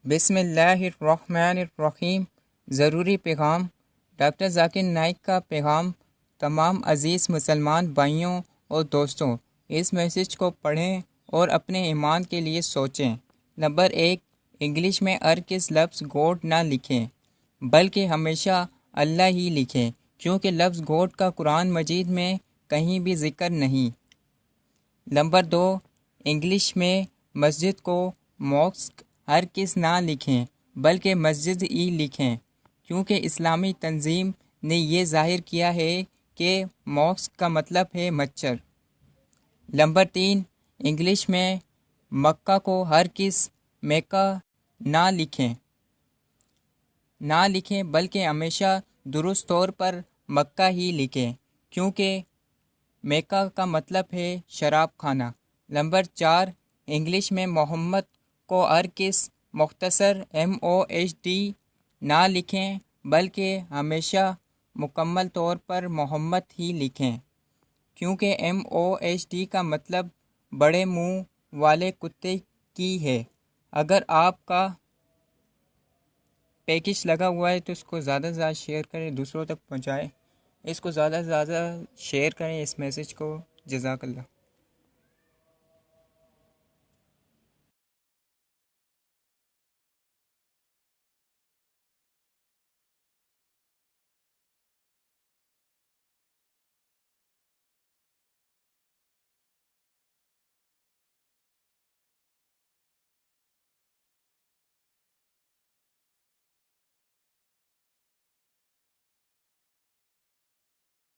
بسم اللہ الرحمن الرحیم۔ ضروری پیغام۔ ڈاکٹر ذاکر نائک کا پیغام تمام عزیز مسلمان بھائیوں اور دوستوں، اس میسج کو پڑھیں اور اپنے ایمان کے لیے سوچیں۔ نمبر 1، انگلش میں کس لفظ گوڈ نہ لکھیں بلکہ ہمیشہ اللہ ہی لکھیں، کیونکہ لفظ گوڈ کا قرآن مجید میں کہیں بھی ذکر نہیں۔ نمبر 2، انگلش میں مسجد کو موسک کس نہ لکھیں بلکہ مسجد ہی لکھیں، کیونکہ اسلامی تنظیم نے یہ ظاہر کیا ہے کہ موسک کا مطلب ہے مچھر۔ نمبر 3، انگلش میں مکہ کو کس میکہ نہ لکھیں بلکہ ہمیشہ درست طور پر مکہ ہی لکھیں، کیونکہ میکہ کا مطلب ہے شراب خانہ۔ نمبر 4، انگلش میں محمد کو کس مختصر MOHD نہ لکھیں بلکہ ہمیشہ مکمل طور پر محمد ہی لکھیں، کیونکہ MOHD کا مطلب بڑے منہ والے کتے کی ہے۔ اگر آپ کا پیکج لگا ہوا ہے تو اس کو زیادہ سے زیادہ شیئر کریں، دوسروں تک پہنچائیں، اس کو زیادہ سے زیادہ شیئر کریں اس میسج کو۔ جزاک اللہ۔